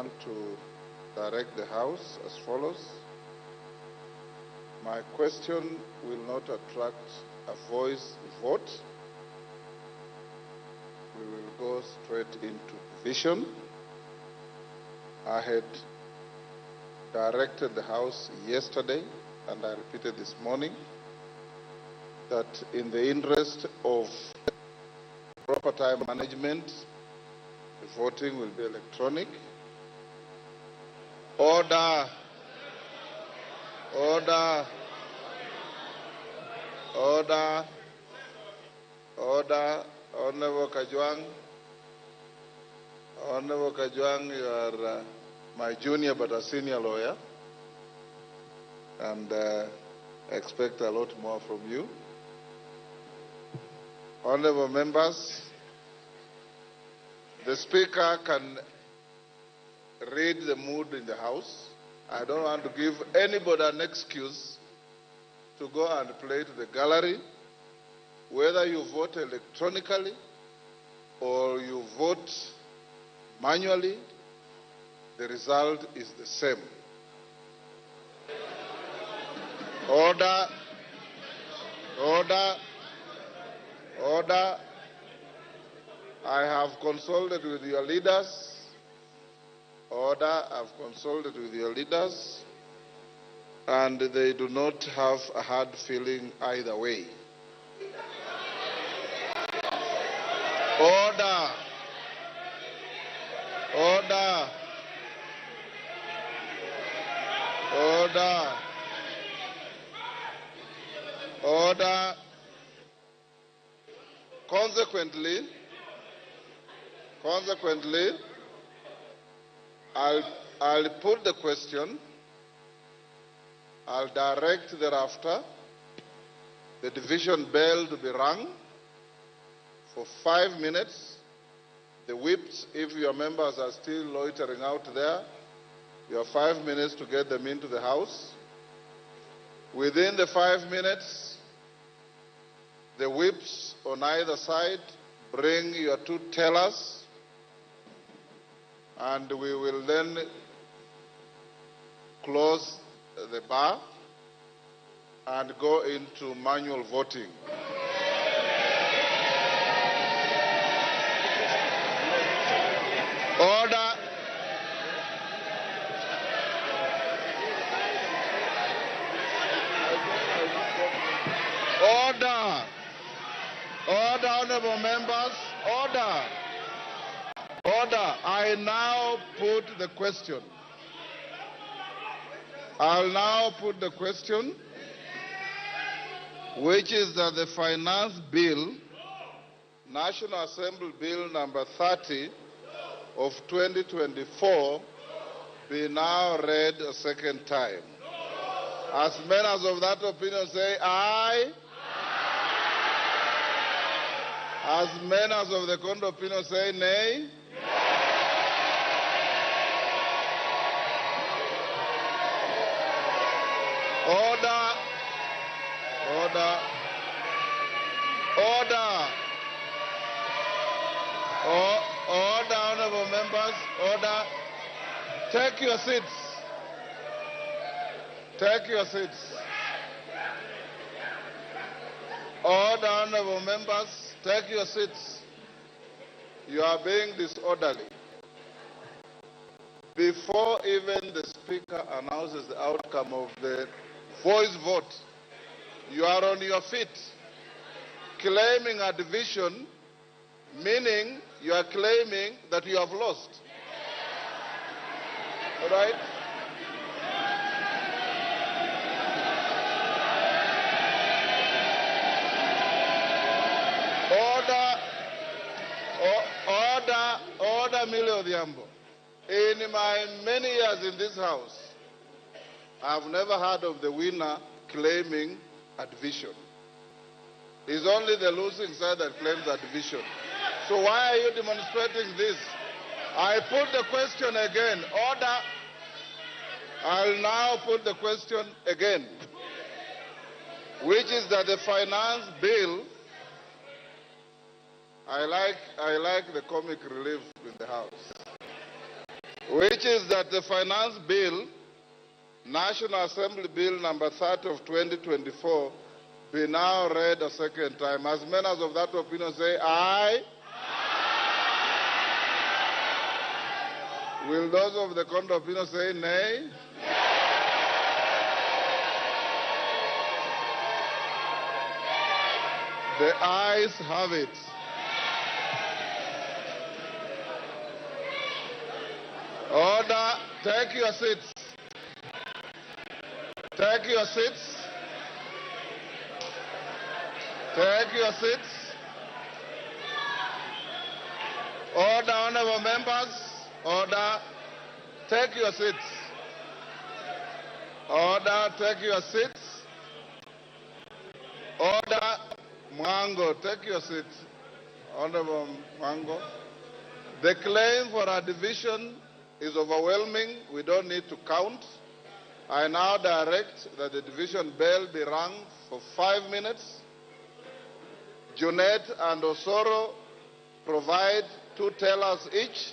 want to direct the House as follows. My question will not attract a voice vote. We will go straight into division. I had directed the House yesterday, and I repeated this morning, that in the interest of proper time management, the voting will be electronic. Order. Order. Order. Order. Honorable Kajwang. Honorable Kajwang, you are my junior but a senior lawyer, and expect a lot more from you. Honorable members, the Speaker can read the mood in the House. I don't want to give anybody an excuse to go and play to the gallery. Whether you vote electronically or you vote manually, the result is the same. Order. Order. Order. I have consulted with your leaders. Order. I've consulted with your leaders, and they do not have a hard feeling either way. Order. Order. Order. Order. Consequently, I'll put the question. I'll direct thereafter the division bell to be rung for 5 minutes. The whips, if your members are still loitering out there, you have 5 minutes to get them into the House. Within the 5 minutes, the whips on either side bring your two tellers, and we will then close the bar and go into manual voting. Order. Order. Order, honorable members. Order. Order. I now put the question. I'll now put the question, which is that the Finance Bill, National Assembly Bill number 30 of 2024, be now read a second time. As members of that opinion say aye. As members of the contrary opinion say nay. Order. Order. Order. Order, honorable members. Order. Take your seats. Take your seats. Order, honorable members. Take your seats. You are being disorderly. Before even the Speaker announces the outcome of the voice vote, you are on your feet, claiming a division, meaning you are claiming that you have lost. All right? Order, Millie Odhiambo. In my many years in this House, I've never heard of the winner claiming a division. It's only the losing side that claims a division. So why are you demonstrating this? I put the question again. Order. I'll now put the question again, which is that the Finance Bill, I like the comic relief in the House, which which is that the Finance Bill, National Assembly Bill number 30 of 2024, be now read a second time. As members of that opinion say aye. Will those of the contrary opinion say nay? The ayes have it. Order. Take your seats. Take your seats. Take your seats. Order, honorable members. Order. Take your seats. Order. Take your seats. Order. Mwango, take your seat. Honorable Mwango. The claim for a division is overwhelming. We don't need to count. I now direct that the division bell be rung for 5 minutes. Junet and Osoro provide 2 tellers each.